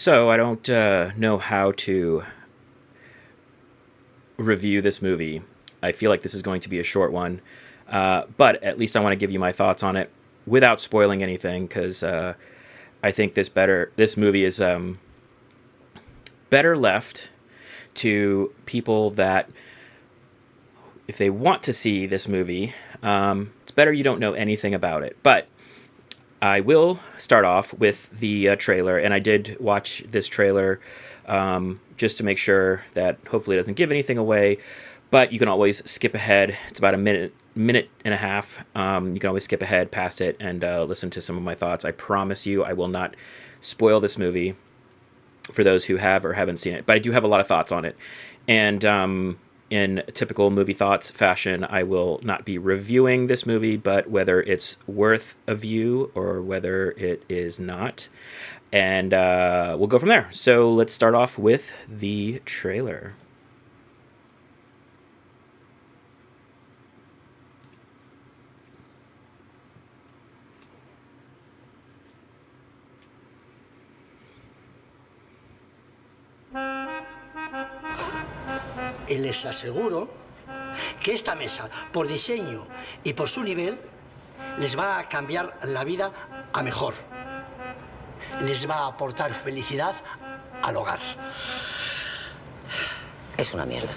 So I don't know how to review this movie. I feel like this is going to be a short one, but at least I want to give you my thoughts on it without spoiling anything, because I think this movie is better left to people that, if they want to see this movie, it's better you don't know anything about it. But I will start off with the trailer, and I did watch this trailer just to make sure that hopefully it doesn't give anything away. But you can always skip ahead. It's about a minute and a half. You can always skip ahead past it and listen to some of my thoughts. I promise you, I will not spoil this movie for those who have or haven't seen it. But I do have a lot of thoughts on it, and in typical movie thoughts fashion, I will not be reviewing this movie, but whether it's worth a view or whether it is not. And we'll go from there. So let's start off with the trailer. Y les aseguro que esta mesa, por diseño y por su nivel, les va a cambiar la vida a mejor. Les va a aportar felicidad al hogar. Es una mierda.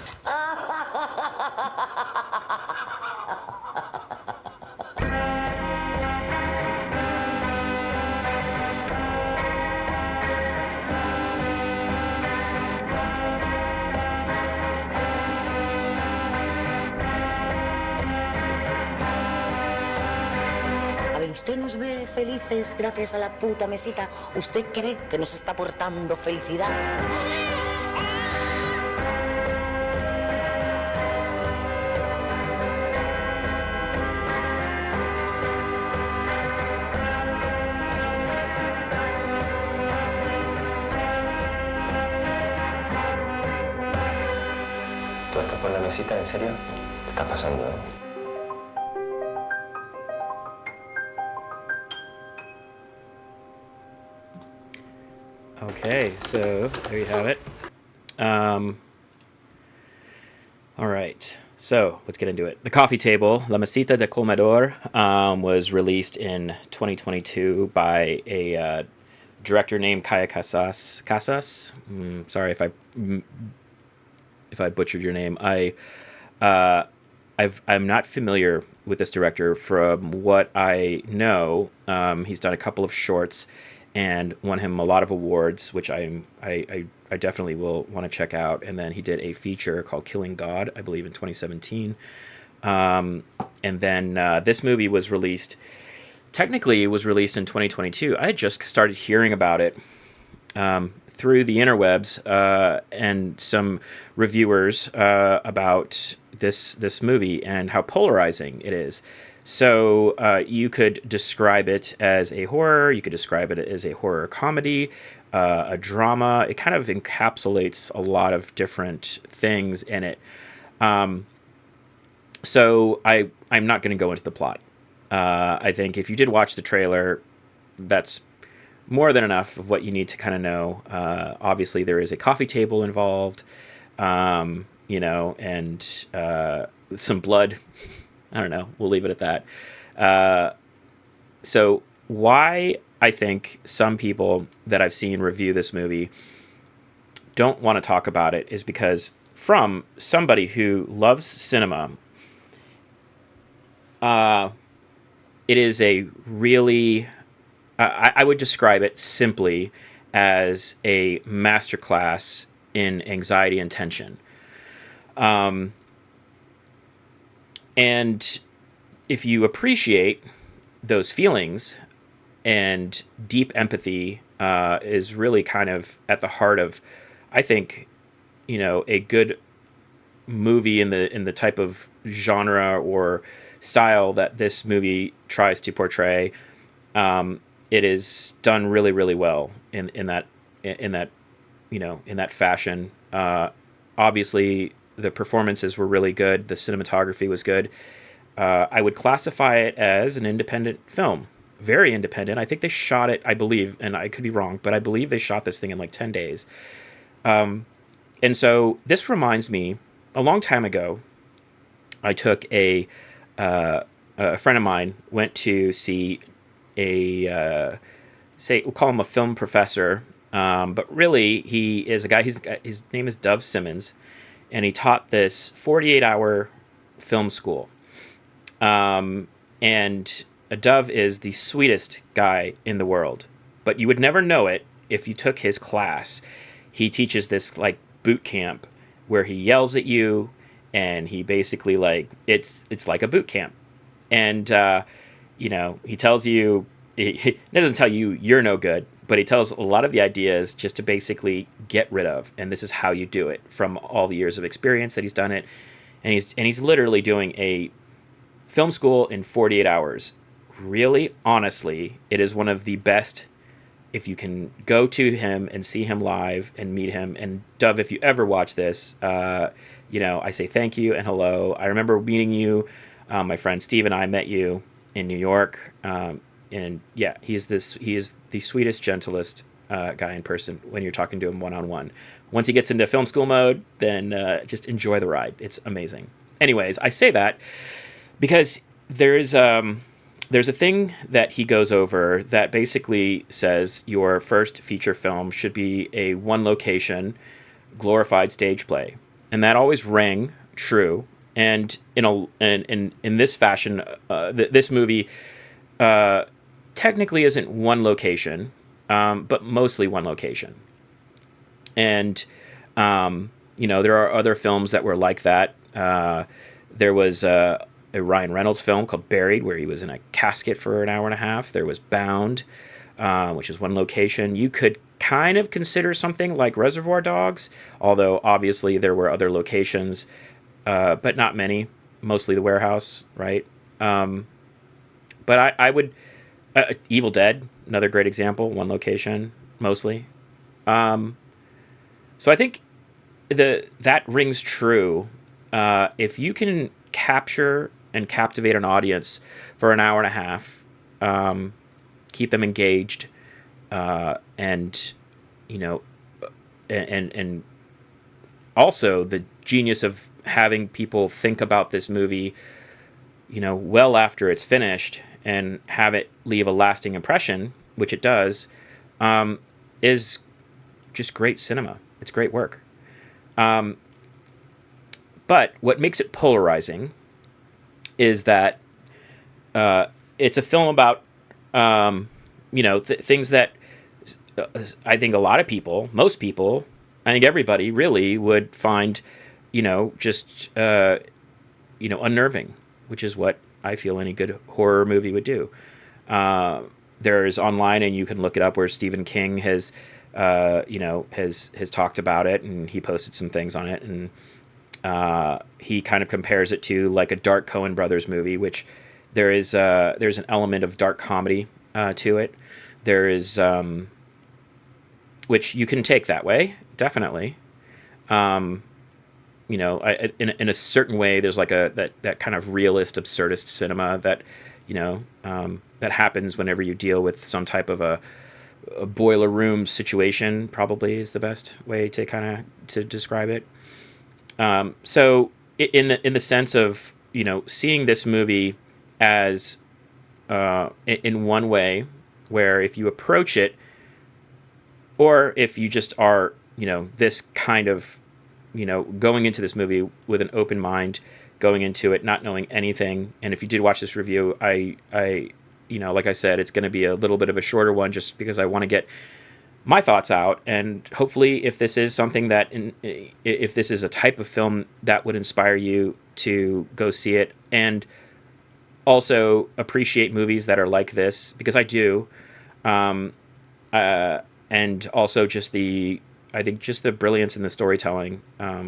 A ver, ¿usted nos ve felices gracias a la puta mesita? ¿Usted cree que nos está aportando felicidad? ¿Tú estás por la mesita, en serio? Te estás pasando, ¿eh? Okay, so there you have it. All right, so let's get into it. The Coffee Table, La Mesita de Comedor, was released in 2022 by a director named Kaya Casas. Sorry if I butchered your name. I'm not familiar with this director. From what I know, he's done a couple of shorts and won him a lot of awards, which I definitely will want to check out. And then he did a feature called Killing God, I believe, in 2017. And then this movie was released. Technically, it was released in 2022. I had just started hearing about it through the interwebs and some reviewers about this movie and how polarizing it is. So you could describe it as a horror. You could describe it as a horror comedy, a drama. It kind of encapsulates a lot of different things in it. So I'm not going to go into the plot. I think if you did watch the trailer, that's more than enough of what you need to kind of know. Obviously, there is a coffee table involved, and some blood. I don't know. We'll leave it at that. So why I think some people that I've seen review this movie don't want to talk about it is because, from somebody who loves cinema, it is a really... I would describe it simply as a masterclass in anxiety and tension. And if you appreciate those feelings, and deep empathy is really kind of at the heart of, I think, a good movie in the type of genre or style that this movie tries to portray. It is done really, really well in that fashion. Obviously, the performances were really good. The cinematography was good. I would classify it as an independent film. very independent. I think they shot it, I believe, and I could be wrong, but I believe they shot this thing in like 10 days. And so this reminds me, a long time ago, I took a friend of mine went to see we'll call him a film professor, but really he is a guy. His name is Dove Simmons, and he taught this 48-hour film school. And Dove is the sweetest guy in the world, but you would never know it if you took his class. He teaches this like boot camp where he yells at you, and he basically like it's like a boot camp, and he tells you he doesn't tell you you're no good, but he tells a lot of the ideas just to basically get rid of, and this is how you do it from all the years of experience that he's done it, and he's literally doing a film school in 48 hours. Really, honestly, it is one of the best. If you can go to him and see him live and meet him, and Dove, if you ever watch this, I say thank you and hello. I remember meeting you. My friend Steve and I met you in New York. And yeah, he is the sweetest, gentlest guy in person when you're talking to him one-on-one. Once he gets into film school mode, then just enjoy the ride. It's amazing. Anyways, I say that because there's a thing that he goes over that basically says your first feature film should be a one-location, glorified stage play. And that always rang true. And in this fashion, this movie technically isn't one location, but mostly one location. And there are other films that were like that. There was a Ryan Reynolds film called Buried, where he was in a casket for an hour and a half. There was Bound, which is one location. You could kind of consider something like Reservoir Dogs, although obviously there were other locations, but not many. Mostly the warehouse, right? But I would... Evil Dead, another great example, one location, mostly. So I think that rings true. If you can capture and captivate an audience for an hour and a half, keep them engaged, and also the genius of having people think about this movie, well after it's finished, and have it leave a lasting impression, which it does, is just great cinema. It's great work. But what makes it polarizing is that it's a film about, things that I think a lot of people, most people, I think everybody really would find, unnerving, which is what I feel any good horror movie would do. There's online, and you can look it up, where Stephen King has talked about it, and he posted some things on it, and he kind of compares it to like a dark Coen Brothers movie, which there's an element of dark comedy to it. There is, which you can take that way, definitely. In a certain way, there's like that kind of realist, absurdist cinema that, that happens whenever you deal with some type of a boiler room situation, probably is the best way to describe it. So in the sense of, seeing this movie as, in one way, where if you approach it, or if you just are, this kind of, going into this movie with an open mind, going into it not knowing anything. And if you did watch this review, I like I said, it's going to be a little bit of a shorter one, just because I want to get my thoughts out. And hopefully, if this is something that, if this is a type of film that would inspire you to go see it, and also appreciate movies that are like this, because I do, and also just the brilliance in the storytelling. I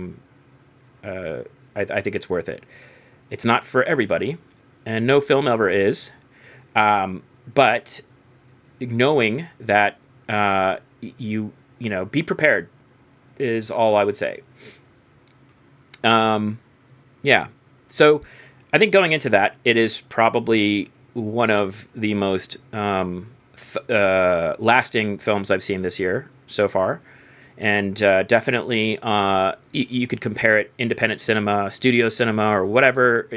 think it's worth it. It's not for everybody, and no film ever is. But knowing that, be prepared is all I would say. Yeah. So I think going into that, it is probably one of the most lasting films I've seen this year so far. And definitely, you could compare it independent cinema, studio cinema, or whatever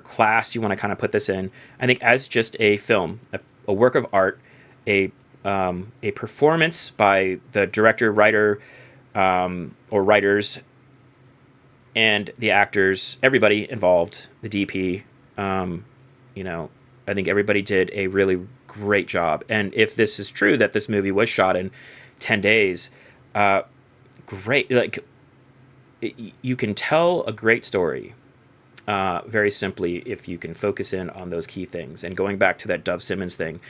class you want to kind of put this in. I think as just a film, a work of art, a performance by the director, writer, or writers, and the actors, everybody involved, the DP. I think everybody did a really great job. And if this is true that this movie was shot in 10 days, great. Like, you can tell a great story very simply if you can focus in on those key things. And going back to that Dove Simmons thing,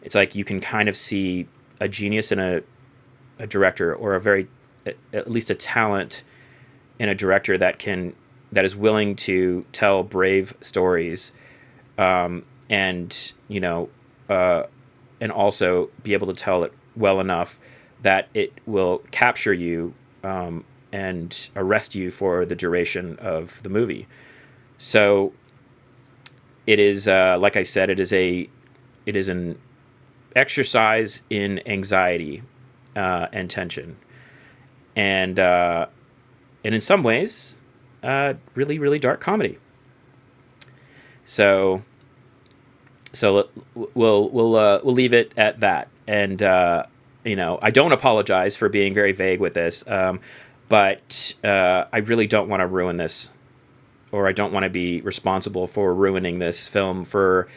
it's like you can kind of see a genius in a director, or at least a talent in a director that is willing to tell brave stories, and also be able to tell it well enough that it will capture you, and arrest you for the duration of the movie. So it is, like I said, it is an exercise in anxiety and tension, and in some ways, really, really dark comedy. So we'll leave it at that. And I don't apologize for being very vague with this, but I really don't want to ruin this, or I don't want to be responsible for ruining this film for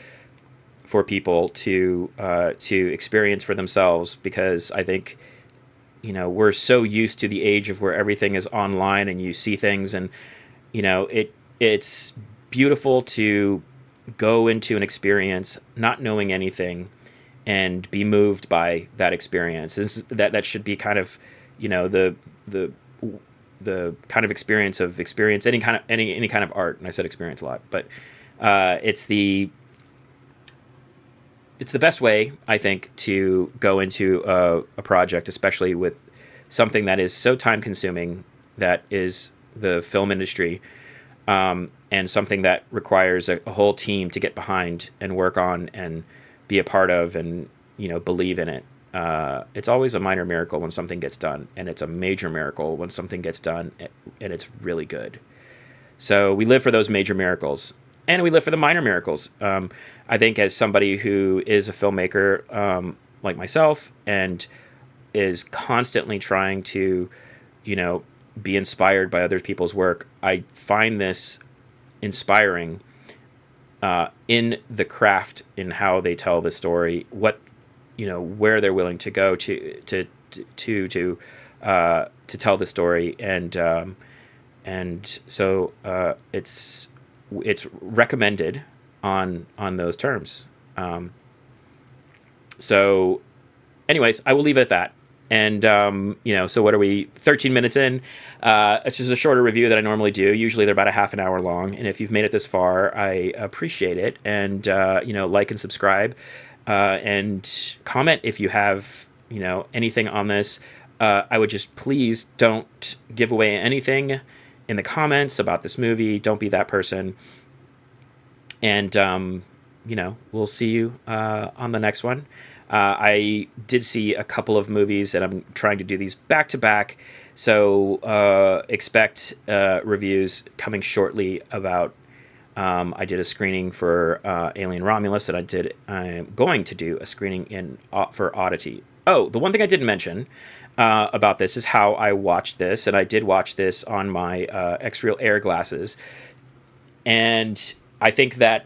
people to experience for themselves, because I think we're so used to the age of where everything is online and you see things, and it's beautiful to go into an experience not knowing anything and be moved by that experience. That should be kind of the kind of experience any kind of art. And I said experience a lot, but it's the best way, I think, to go into a project, especially with something that is so time consuming, that is the film industry, and something that requires a whole team to get behind and work on and be a part of, and believe in it. It's always a minor miracle when something gets done, and it's a major miracle when something gets done and it's really good. So we live for those major miracles, and we live for the minor miracles. I think as somebody who is a filmmaker, like myself, and is constantly trying to, be inspired by other people's work, I find this inspiring in the craft, in how they tell the story, where they're willing to go to tell the story, and so it's recommended on those terms. So anyways, I will leave it at that. And, so what are we, 13 minutes in? It's just a shorter review than I normally do. Usually they're about a half an hour long. And if you've made it this far, I appreciate it. And, like and subscribe, and comment if you have, anything on this. I would just, please don't give away anything in the comments about this movie. Don't be that person. And, we'll see you on the next one. I did see a couple of movies, and I'm trying to do these back to back. So expect reviews coming shortly about. I did a screening for Alien Romulus, and I'm going to do a screening for Oddity. Oh, the one thing I didn't mention about this is how I watched this, and I did watch this on my X-Real Air glasses, and I think that,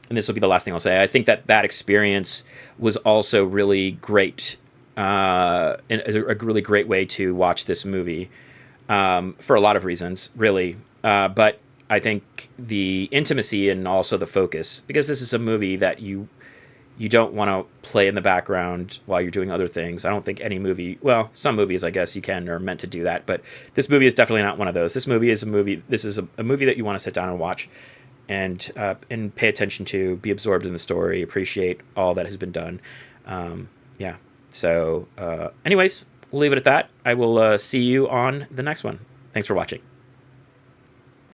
and this will be the last thing I'll say, I think that experience was also really great, and a really great way to watch this movie, for a lot of reasons, really. But I think the intimacy and also the focus, because this is a movie that you don't want to play in the background while you're doing other things. I don't think any movie, well, some movies I guess you can, or meant to do that, but this movie is definitely not one of those. This is a movie that you want to sit down and watch, and pay attention to, be absorbed in the story, appreciate all that has been done. Yeah. So anyways, we'll leave it at that. I will see you on the next one. Thanks for watching.